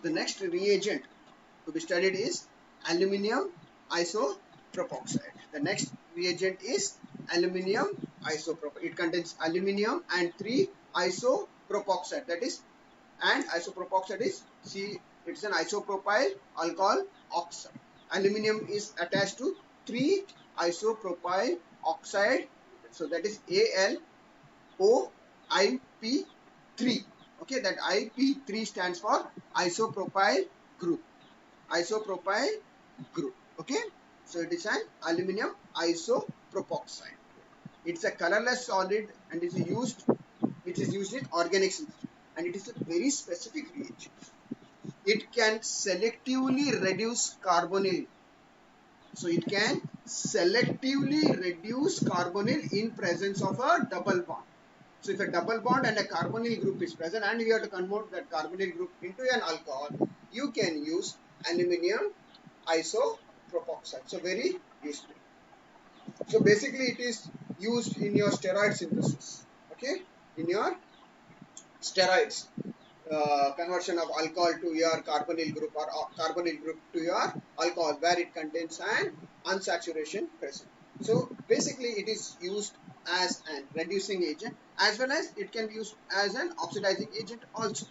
The next reagent to be studied is aluminium isopropoxide. The next reagent is aluminium isopropoxide. It contains aluminium and 3 isopropoxide. That is, and isopropoxide is it's an isopropyl alcohol oxide. Aluminium is attached to 3 isopropyl oxide. So that is ALOIP3. Okay, that IP3 stands for isopropyl group. Isopropyl group. Okay, so it is an aluminium isopropoxide. It's a colorless solid and it is used in organic synthesis, and it is a very specific reagent. It can selectively reduce carbonyl. So it can selectively reduce carbonyl in presence of a double bond. So if a double bond and a carbonyl group is present and you have to convert that carbonyl group into an alcohol, you can use aluminium isopropoxide. So very useful. So basically it is used in your steroid synthesis. Okay, in your steroids. Conversion of alcohol to your carbonyl group or carbonyl group to your alcohol, where it contains an unsaturation present. So basically it is used as a reducing agent as well as it can be used as an oxidizing agent also.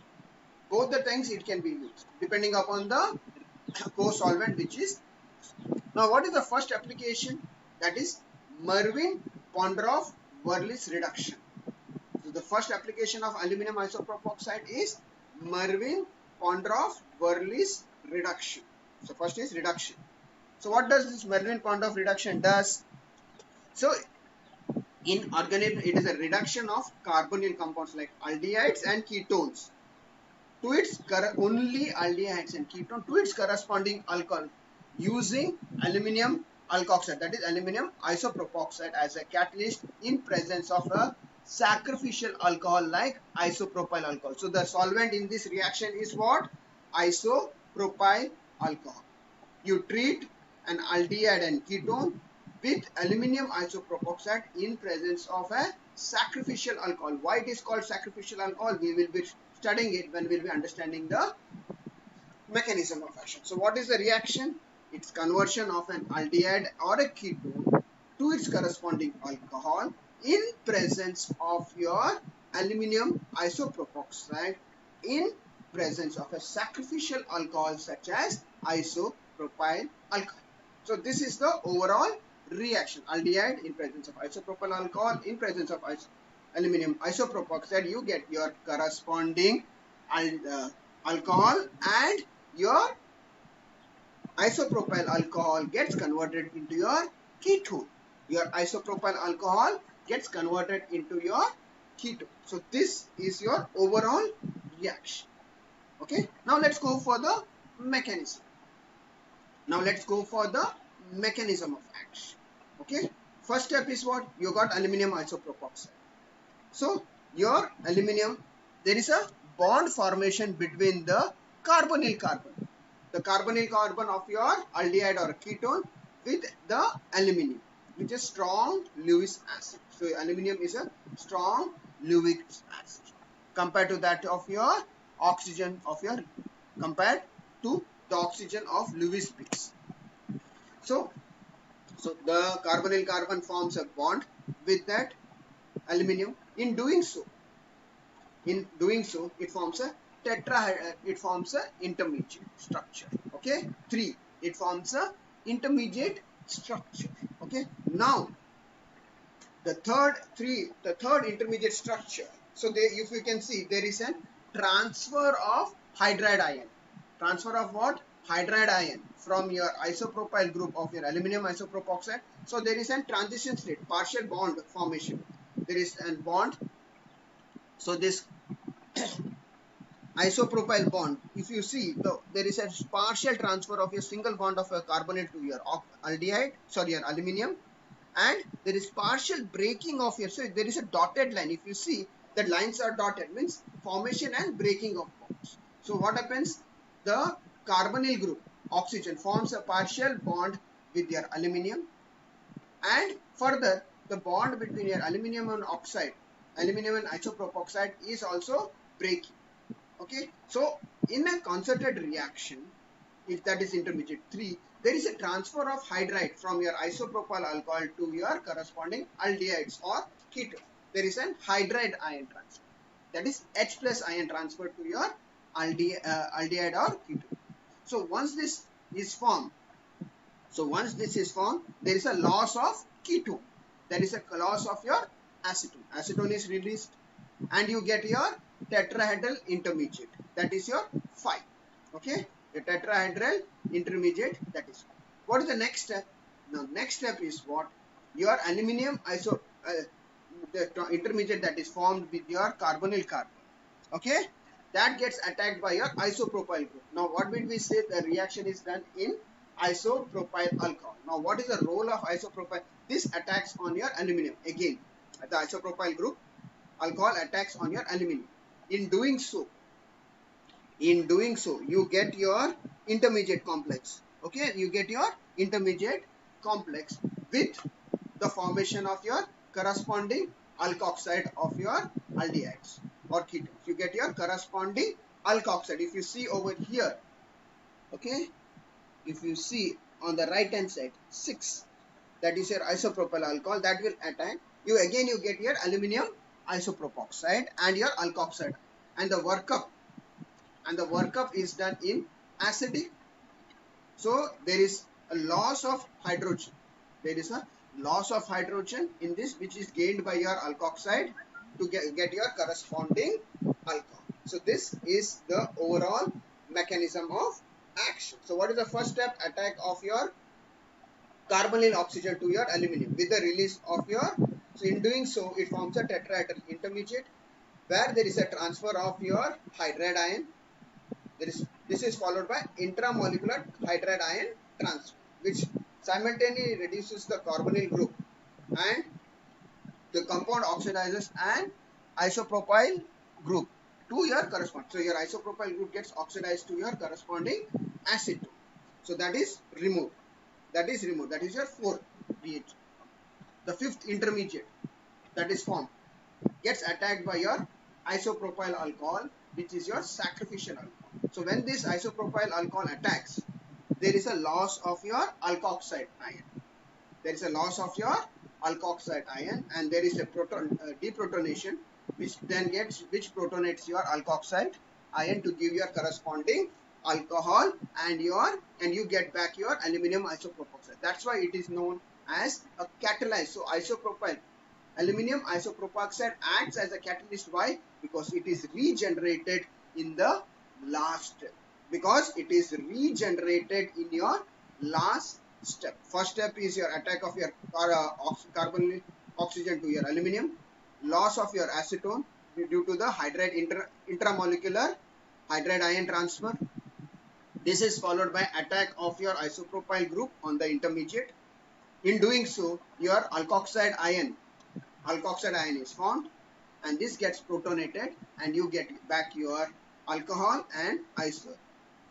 Both the times it can be used depending upon the co-solvent which is. Now what is the first application? That is Mervin-Pondorf-Verlis reduction. So the first application of aluminium isopropoxide is Mervin-Pondorf-Verlis reduction. So first is reduction. So what does this Mervin-Pondorf reduction does? So in organism it is a reduction of carbonyl compounds like aldehydes and ketones to its only aldehydes and ketone to its corresponding alcohol using aluminium alkoxide, that is aluminium isopropoxide, as a catalyst in presence of a sacrificial alcohol like isopropyl alcohol. So the solvent in this reaction is what? Isopropyl alcohol. You treat an aldehyde and ketone with aluminium isopropoxide in presence of a sacrificial alcohol. Why it is called sacrificial alcohol? We will be studying it when we will be understanding the mechanism of action. So what is the reaction? It's conversion of an aldehyde or a ketone to its corresponding alcohol in presence of your aluminium isopropoxide in presence of a sacrificial alcohol such as isopropyl alcohol. So this is the overall reaction. Aldehyde in presence of isopropyl alcohol in presence of aluminium isopropoxide, you get your corresponding alcohol, and your isopropyl alcohol gets converted into your ketone. Your isopropyl alcohol gets converted into your ketone. So this is your overall reaction. Okay. Now let's go for the mechanism. of action. Okay. First step is what? You got aluminium isopropoxide. So your aluminium, there is a bond formation between the carbonyl carbon. The carbonyl carbon of your aldehyde or ketone with the aluminium, which is strong Lewis acid. So aluminium is a strong Lewis acid compared to that of your oxygen of your compared to the oxygen of Lewis base. So the carbonyl carbon forms a bond with that aluminium. In doing so, it forms a it forms a intermediate structure. Okay, 3. It forms a intermediate structure. Okay. Now the third intermediate structure. So if you can see, there is a transfer of hydride ion. Transfer of what? Hydride ion from your isopropyl group of your aluminium isopropoxide. So there is a transition state, partial bond formation. There is a bond. So this isopropyl bond, if you see, there is a partial transfer of a single bond of a carbonate to your your aluminium, and there is partial breaking of your, so there is a dotted line. If you see, the lines are dotted, means formation and breaking of bonds. So what happens? The carbonyl group, oxygen, forms a partial bond with your aluminium, and further the bond between your aluminium and isopropoxide is also breaking. Okay, so in a concerted reaction, if that is intermediate 3, there is a transfer of hydride from your isopropyl alcohol to your corresponding aldehydes or ketone. There is an hydride ion transfer. That is H plus ion transfer to your aldehyde or ketone. So once this is formed, there is a loss of ketone. There is a loss of your acetone. Acetone is released and you get your tetrahedral intermediate. That is your 5. Okay, the tetrahedral intermediate, that is 5. What is the next step? Now next step is what? Your aluminum the intermediate that is formed with your carbonyl carbon. Okay, that gets attacked by your isopropyl group. Now what did we say? The reaction is done in isopropyl alcohol. Now what is the role of isopropyl? This attacks on your aluminum. Again, the isopropyl group alcohol attacks on your aluminum. In doing so, you get your intermediate complex. Okay, you get your intermediate complex with the formation of your corresponding alkoxide of your aldehydes or ketones. You get your corresponding alkoxide. If you see over here, okay, if you see on the right hand side, 6, that is your isopropyl alcohol, that will attack you. Again you get your aluminum isopropoxide and your alkoxide, and the workup is done in acidic. So there is a loss of hydrogen. There is a loss of hydrogen in this, which is gained by your alkoxide to get your corresponding alcohol. So this is the overall mechanism of action. So what is the first step? Attack of your carbonyl oxygen to your aluminum with the release of your, so in doing so it forms a tetrahedral intermediate where there is a transfer of your hydride ion. This is followed by intramolecular hydride ion transfer, which simultaneously reduces the carbonyl group and the compound oxidizes an isopropyl group to your corresponding. So your isopropyl group gets oxidized to your corresponding acetone. So that is removed. That is your 4th reagent. The 5th intermediate that is formed gets attacked by your isopropyl alcohol, which is your sacrificial alcohol. So when this isopropyl alcohol attacks, there is a loss of your alkoxide ion. There is a loss of your alkoxide ion, and there is a deprotonation, which protonates your alkoxide ion to give your corresponding alcohol, and you get back your aluminum isopropoxide. That's why it is known as a catalyst. So aluminum isopropoxide acts as a catalyst. Why? Because it is regenerated in the last step. Because it is regenerated in your last step. First step is your attack of your carbonyl oxygen to your aluminum, loss of your acetone due to the hydride intramolecular hydride ion transfer. This is followed by attack of your isopropyl group on the intermediate. In doing so, your alkoxide ion is formed, and this gets protonated, and you get back your alcohol and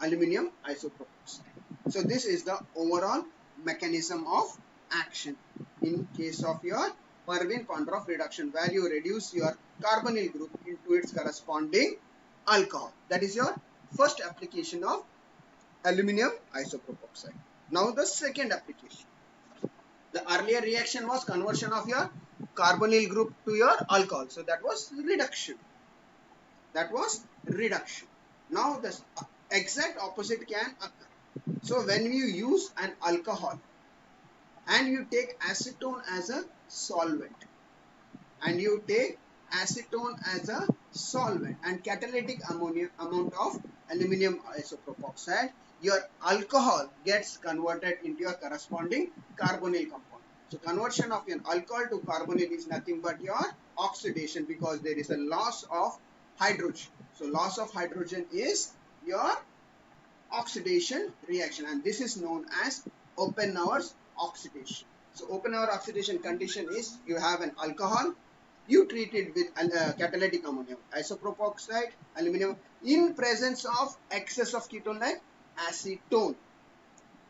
aluminum isopropoxide. So this is the overall mechanism of action in case of your Mervin-Pondroff reduction, where you reduce your carbonyl group into its corresponding alcohol. That is your first application of aluminum isopropoxide. Now the second application. The earlier reaction was conversion of your carbonyl group to your alcohol. So that was reduction. Now the exact opposite can occur. So when you use an alcohol and you take acetone as a solvent, and catalytic amount of aluminum isopropoxide, your alcohol gets converted into your corresponding carbonyl compound. So conversion of an alcohol to carbonyl is nothing but your oxidation, because there is a loss of hydrogen. So loss of hydrogen is your oxidation reaction, and this is known as Oppenauer's oxidation. So Oppenauer oxidation condition is you have an alcohol, you treat it with catalytic ammonium isopropoxide, aluminum, in presence of excess of ketone like acetone.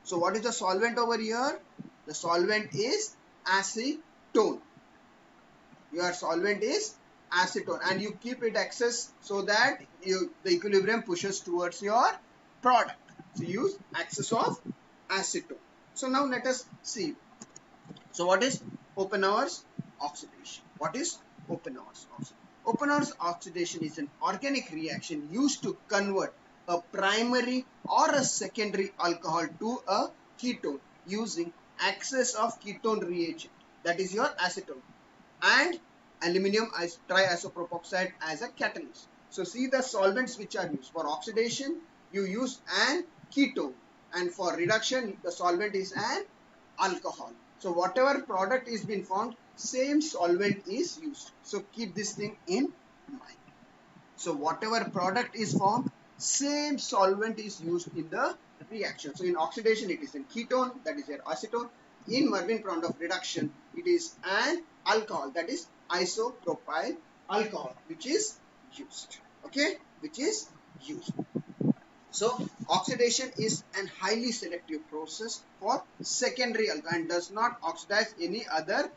So what is the solvent over here? The solvent is acetone. Your solvent is acetone, and you keep it excess so that the equilibrium pushes towards your product. So use excess of acetone. So now let us see. So what is Oppenauer's oxidation? What is Oppenauer's oxidation? Oppenauer's oxidation is an organic reaction used to convert a primary or a secondary alcohol to a ketone using excess of ketone reagent, that is your acetone, and aluminum triisopropoxide as a catalyst. So see the solvents which are used. For oxidation, you use an ketone, and for reduction, the solvent is an alcohol. So whatever product is being formed, same solvent is used. So keep this thing in mind. So whatever product is formed, same solvent is used in the reaction. So in oxidation, it is in ketone, that is your acetone. In Mervin-Prandtl reduction, it is an alcohol, that is isopropyl alcohol, which is used. Okay, which is used. So oxidation is an highly selective process for secondary alcohol and does not oxidize any other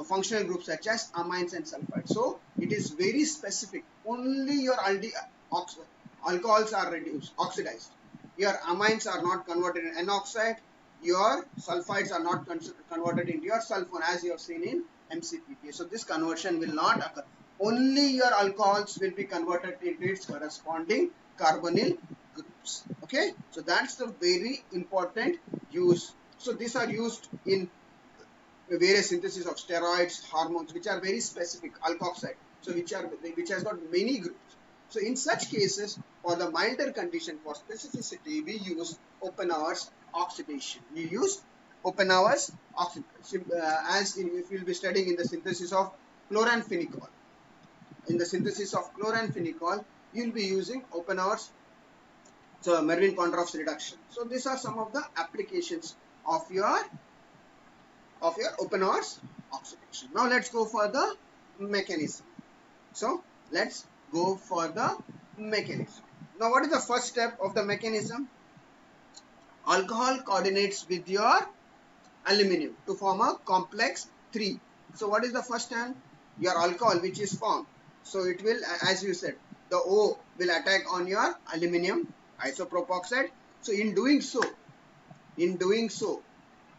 functional groups such as amines and sulfides. So it is very specific. Only your alcohols are oxidized. Your amines are not converted in N-oxide. Your sulfides are not converted into your sulfone, as you have seen in MCPPA. So this conversion will not occur. Only your alcohols will be converted into its corresponding carbonyl groups. Okay, so that's the very important use. So these are used in various synthesis of steroids, hormones, which are very specific, alkoxide, so which has got many groups. So in such cases, for the milder condition, for specificity, we use Oppenauer's oxidation. We use Oppenauer's oxidation, if you will be studying in the synthesis of chloramphenicol. In the synthesis of chloramphenicol, you will be using Oppenauer's, so Mervin-Prandtl reduction. So these are some of the applications of your Oppenauer's oxidation. Now let's go for the mechanism. So let's go for the mechanism. Now what is the first step of the mechanism? Alcohol coordinates with your aluminum to form a complex 3. So what is the first step? Your alcohol which is formed. So it will, as you said, the O will attack on your aluminum isopropoxide. So in doing so,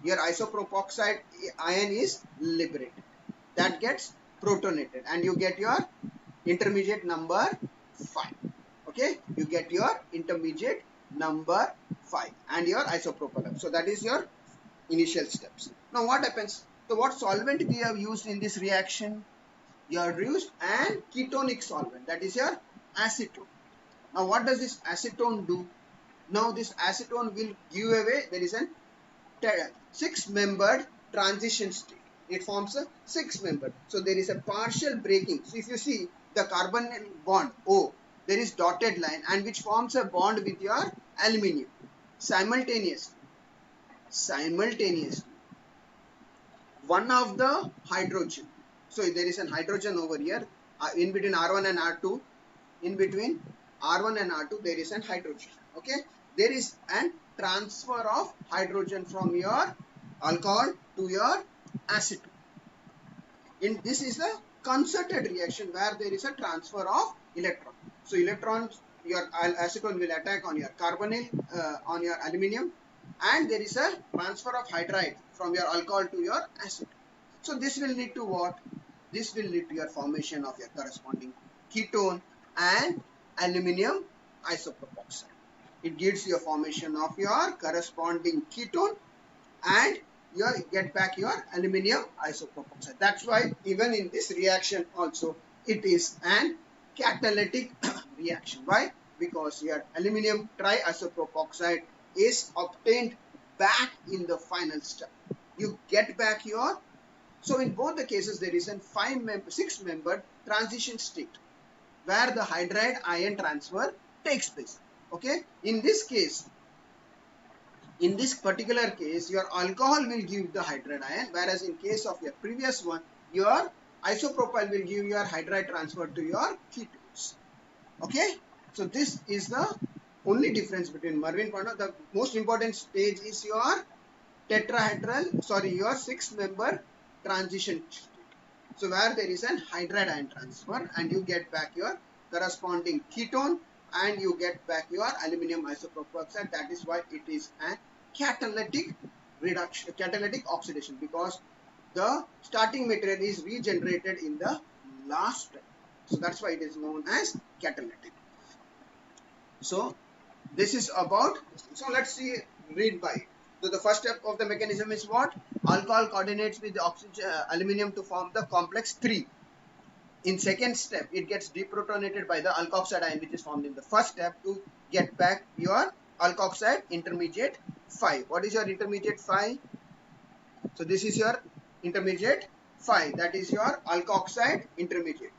your isopropoxide ion is liberated. That gets protonated and you get your intermediate number 5. Okay, you get your intermediate number 5 and your isopropyl. So that is your initial steps. Now what happens? So what solvent we have used in this reaction? You have used an ketonic solvent, that is your acetone. Now what does this acetone do? Now this acetone will give away, there is a 6-membered transition state. It forms a 6-membered. So there is a partial breaking. So if you see the carbonyl bond O, there is dotted line and which forms a bond with your aluminum. Simultaneously, one of the hydrogen. So there is a hydrogen over here in between R1 and R2. In between R1 and R2 there is a hydrogen. Okay, there is an transfer of hydrogen from your alcohol to your acetone. This is a concerted reaction where there is a transfer of electron. So electrons, your acetone will attack on your carbonyl, on your aluminum, and there is a transfer of hydride from your alcohol to your acetone. So this will lead to what? This will lead to your formation of your corresponding ketone and aluminum isopropoxide. It gives you a formation of your corresponding ketone and you get back your aluminum isopropoxide. That's why even in this reaction also it is an catalytic reaction. Why? Because your aluminum triisopropoxide is obtained back in the final step. You get back your, so in both the cases there is a 6-membered transition state where the hydride ion transfer takes place. Okay, in this case, in this particular case, your alcohol will give the hydride ion, whereas in case of your previous one, your isopropyl will give your hydride transfer to your ketones. Okay, so this is the only difference between Mervin-Prandtl. The most important stage is your your 6-member transition state. So where there is an hydride ion transfer and you get back your corresponding ketone and you get back your aluminum isopropoxide. That is why it is a catalytic reduction, catalytic oxidation, because the starting material is regenerated in the last step. So that's why it is known as catalytic. So this is about, so let's see, read by it. So the first step of the mechanism is what? Alcohol coordinates with the oxygen, aluminum to form the complex 3. In second step, it gets deprotonated by the alkoxide ion which is formed in the first step to get back your alkoxide intermediate 5. What is your intermediate 5? So this is your intermediate 5. That is your alkoxide intermediate,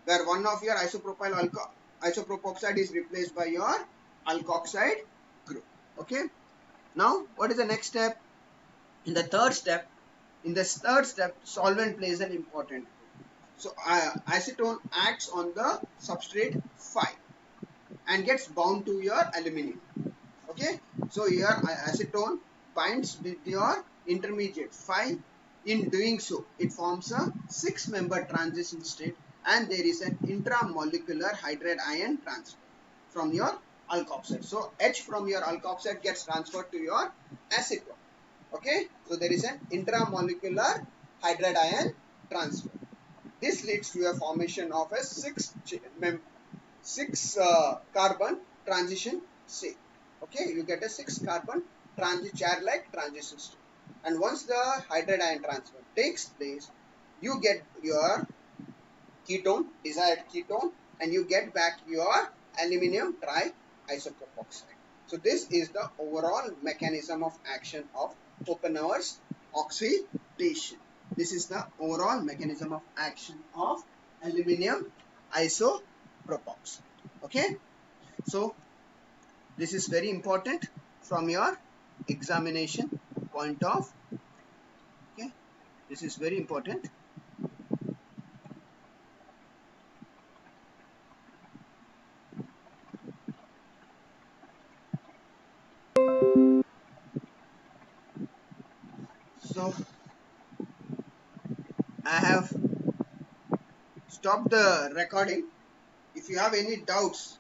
where one of your isopropoxide is replaced by your alkoxide group. Okay. Now, what is the next step? In the third step, solvent plays an important role. So acetone acts on the substrate 5 and gets bound to your aluminum. Okay. So here acetone binds with your intermediate 5. In doing so, it forms a 6-member transition state and there is an intramolecular hydride ion transfer from your alkoxide. So H from your alkoxide gets transferred to your acetone. Okay. So there is an intramolecular hydride ion transfer. This leads to a formation of a 6 carbon transition state. Okay, you get a 6 carbon chair-like transition state. And once the hydride ion transfer takes place, you get your ketone, desired ketone, and you get back your aluminum triisopropoxide. So this is the overall mechanism of action of Oppenauer's oxidation. This is the overall mechanism of action of aluminum isopropoxide. Okay. So this is very important from your examination point of. Okay. This is very important. So I have stopped the recording. If you have any doubts,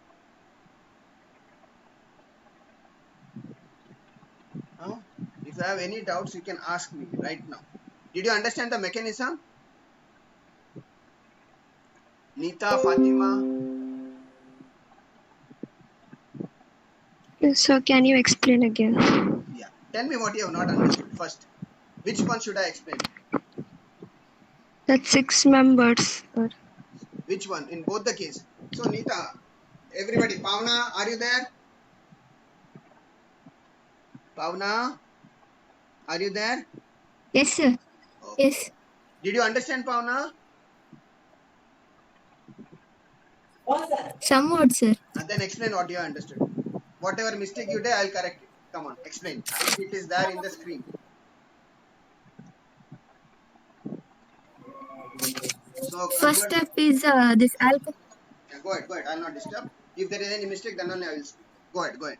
if you have any doubts, you can ask me right now. Did you understand the mechanism? Nita, Fatima? Yes, sir, can you explain again? Yeah. Tell me what you have not understood first. Which one should I explain? That's 6 members, sir. Which one? In both the cases. So Nita, everybody, Pavna, are you there? Pavna, are you there? Yes, sir. Okay. Yes. Did you understand, Pavna? Somewhat, sir. And then explain what you have understood. Whatever mistake you did, I'll correct it. Come on, explain. It is there in the screen. So First step is this alcohol. Yeah, go ahead. I'll not disturb. If there is any mistake, then only I will speak. Go ahead.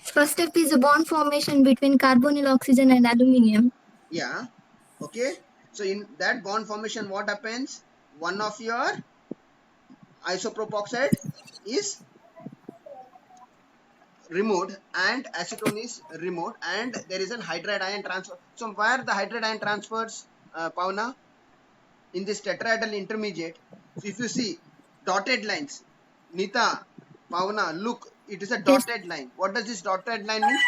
First step is a bond formation between carbonyl oxygen and aluminium. Yeah. Okay. So in that bond formation, what happens? One of your isopropoxide is removed and acetone is removed and there is an hydride ion transfer. So where the hydride ion transfers, Pavna? In this tetrahedral intermediate. So if you see dotted lines, Nita, Pavna, look, it is a dotted line. What does this dotted line mean?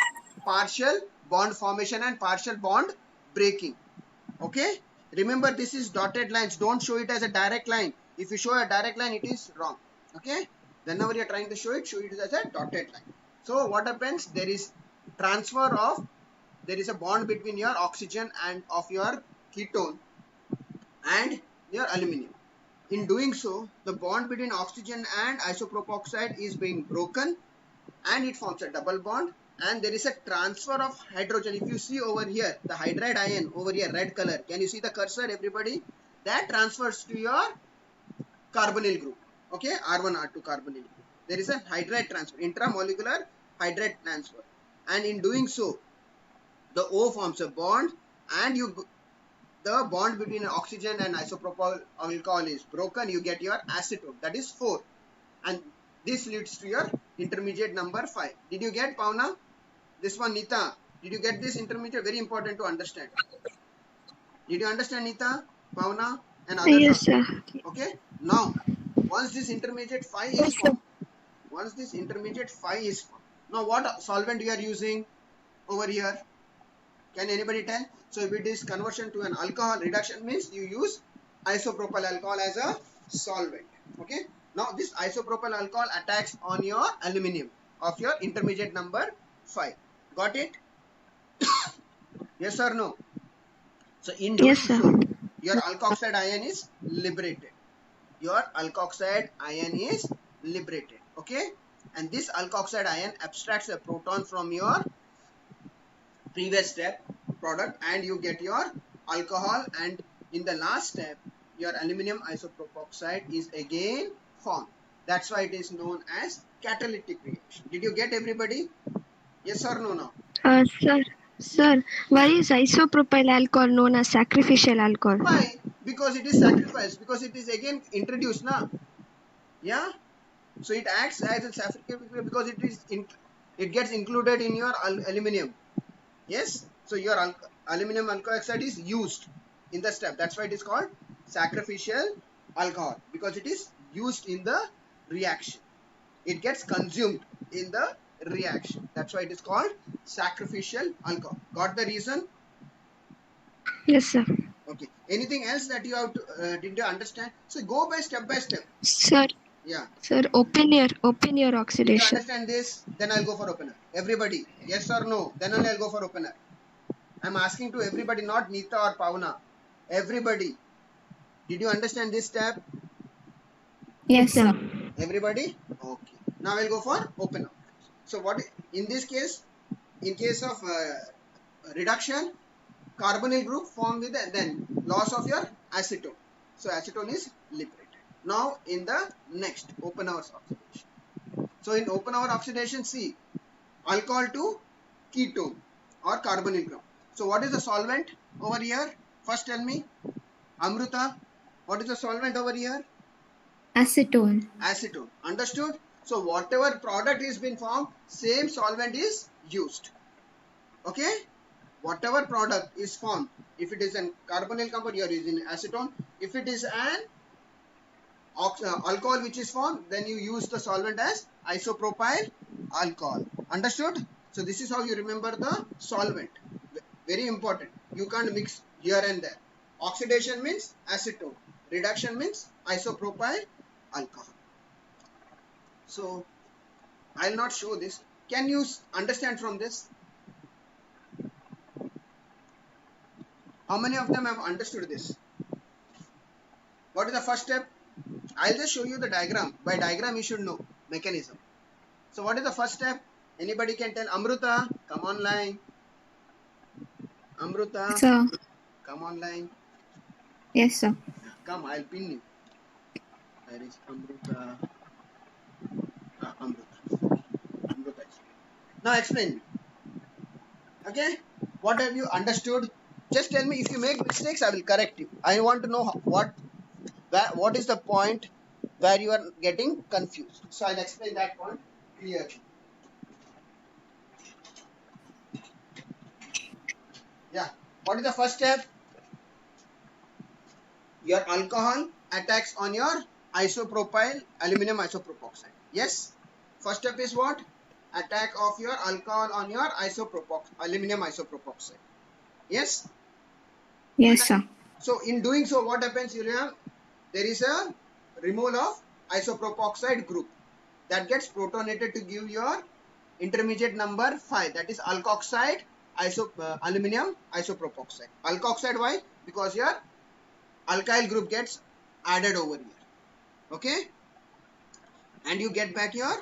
Partial bond formation and partial bond breaking. Okay. Remember, this is dotted lines. Don't show it as a direct line. If you show a direct line, it is wrong. Okay. Whenever you're trying to show it as a dotted line. So what happens? There is there is a bond between your oxygen and of your ketone and your aluminum. In doing so, the bond between oxygen and isopropoxide is being broken and it forms a double bond and there is a transfer of hydrogen. If you see over here, the hydride ion over here, red color, can you see the cursor, everybody? That transfers to your carbonyl group. Okay, R1, R2 carbonyl group. There is a hydride transfer, intramolecular hydride transfer. And in doing so, the O forms a bond and the bond between oxygen and isopropyl alcohol is broken, you get your acetone, that is 4, and this leads to your intermediate number 5. Did you get, Pavna? This one, Nita, did you get this intermediate? Very important to understand. Did you understand, Nita, Pavna, and others? Yes, sir. Okay. Now, once this intermediate 5 is Yes, sir. formed, now what solvent you are using over here? Can anybody tell? So if it is conversion to an alcohol, reduction means you use isopropyl alcohol as a solvent. Okay. Now this isopropyl alcohol attacks on your aluminum of your intermediate number 5. Got it? Yes or no? So in doing Yes, sir. so, your alkoxide ion is liberated. Okay. And this alkoxide ion abstracts a proton from your previous step product, and you get your alcohol, and in the last step your aluminum isopropoxide is again formed. That's why it is known as catalytic reaction. Did you get, everybody? Yes or no now? Sir, why is isopropyl alcohol known as sacrificial alcohol? Why? Because it is sacrificed, because it is again introduced now. Yeah, so it acts as a sacrificial because it gets included in your aluminum. Yes, so your aluminum alkoxide is used in the step. That's why it is called sacrificial alcohol, because it is used in the reaction. It gets consumed in the reaction. That's why it is called sacrificial alcohol. Got the reason? Yes, sir. Okay. Anything else that you have to did you understand? So go by step by step. Sir, Yeah. sir, open your Did you oxidation. understand this? Then I'll go for opener. Everybody, yes or no? Then only I'll go for opener. I'm asking to everybody, not Nita or Pavna. Everybody. Did you understand this step? Yes, sir. Everybody? Okay. Now I'll go for opener. So what in this case, in case of reduction, carbonyl group formed with then loss of your acetone. So acetone is liberated. Now in the next open hour oxidation. So in open hour oxidation, see, alcohol to ketone or carbonyl group. So what is the solvent over here? First tell me, Amruta, what is the solvent over here? Acetone. Acetone. Understood? So whatever product is been formed, same solvent is used. Okay? Whatever product is formed, if it is an carbonyl compound, you are using acetone. If it is an alcohol which is formed, then you use the solvent as isopropyl alcohol. Understood? So this is how you remember the solvent. Very important. You can't mix here and there. Oxidation means acetone. Reduction means isopropyl alcohol. So I'll not show this. Can you understand from this? How many of them have understood this? What is the first step? I'll just show you the diagram. By diagram you should know mechanism. So what is the first step? Anybody can tell? Amruta, come online. Amruta, Sir. come online. Yes, sir. Come, I'll pin you. There is Amruta. Amruta. Now explain me. Okay? What have you understood? Just tell me. If you make mistakes, I will correct you. I want to know what is the point where you are getting confused. So I'll explain that point clearly. Yeah. What is the first step? Your alcohol attacks on your isopropyl aluminum isopropoxide. Yes. First step is what? Attack of your alcohol on your aluminum isopropoxide. Yes. Yes, sir. So in doing so, what happens? There is a removal of isopropoxide group that gets protonated to give your intermediate number 5. That is alkoxide aluminum isopropoxide. Alkoxide, why? Because your alkyl group gets added over here. Okay? And you get back your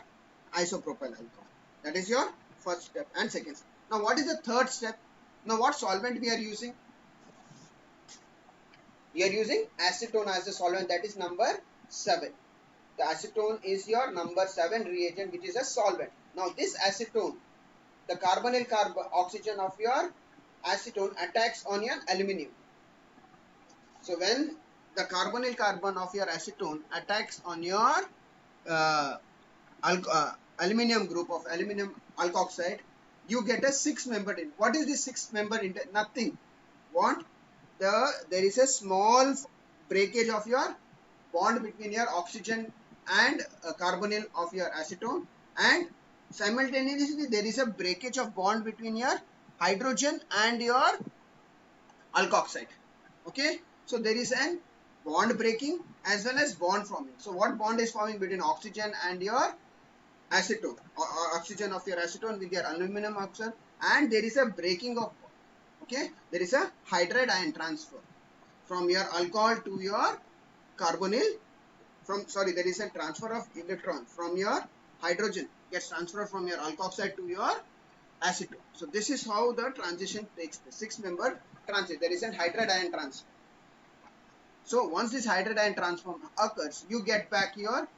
isopropyl alcohol. That is your first step and second step. Now what is the third step? Now what solvent we are using? We are using acetone as the solvent, that is number 7. The acetone is your number 7 reagent, which is a solvent. Now this acetone, the carbonyl oxygen of your acetone attacks on your aluminium. So when the carbonyl carbon of your acetone attacks on your uh, aluminium group of aluminium alkoxide, you get a 6-membered. What is this 6-membered? Nothing. What? There is a small breakage of your bond between your oxygen and carbonyl of your acetone, and simultaneously there is a breakage of bond between your hydrogen and your alkoxide. Okay, so there is an bond breaking as well as bond forming. So what bond is forming between oxygen and your acetone, or oxygen of your acetone with your aluminum oxide, and there is a breaking of bond. Okay, there is a hydride ion transfer from your alcohol to your carbonyl. There is a transfer of electron from your hydrogen gets transferred from your alkoxide to your acetone. So this is how the transition takes place. 6-membered transit. There is a hydride ion transfer. So once this hydride ion transfer occurs, you get back your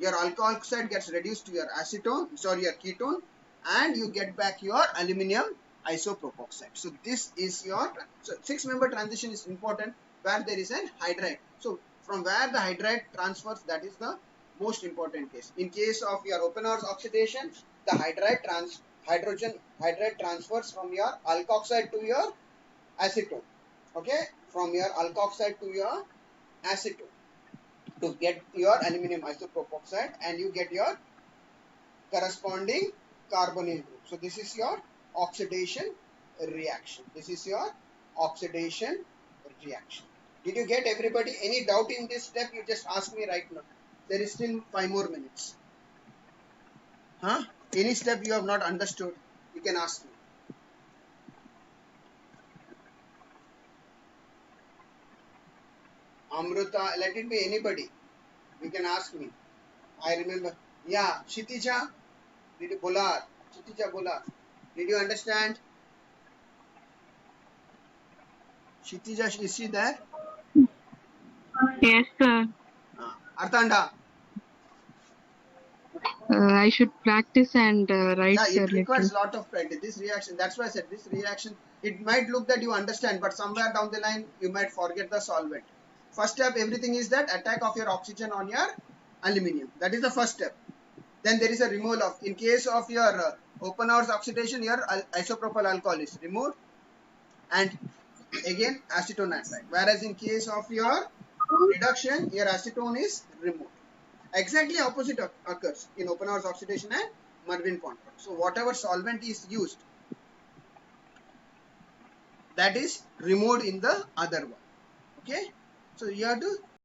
alkoxide gets reduced to your acetone, your ketone, and you get back your aluminum isopropoxide. So this is your 6-member transition is important where there is an hydride. So from where the hydride transfers, that is the most important case. In case of your open hours oxidation, the hydride transfers from your alkoxide to your acetone. Okay, from your alkoxide to your acetone to get your aluminum isopropoxide, and you get your corresponding carbonyl group. So this is your oxidation reaction. This is your oxidation reaction. Did you get everybody? Any doubt in this step? You just ask me right now. There is still 5 more minutes. Huh? Any step you have not understood, you can ask me. Amruta, let it be anybody. You can ask me. I remember. Yeah, Kshitija, did you bola? Kshitija bola. Did you understand? Kshitija, is she there? Yes, sir. Arthanda. I should practice and write. Yeah, sir, it requires a lot of practice. This reaction, that's why I said this reaction, it might look that you understand, but somewhere down the line, you might forget the solvent. First step, everything is that attack of your oxygen on your aluminium. That is the first step. Then there is a removal of, in case of your open hours oxidation, your isopropyl alcohol is removed, and again acetone anhydride. Whereas in case of your reduction, your acetone is removed. Exactly opposite occurs in open hours oxidation and Mervin-Ponton. So whatever solvent is used, that is removed in the other one. Okay, so you have to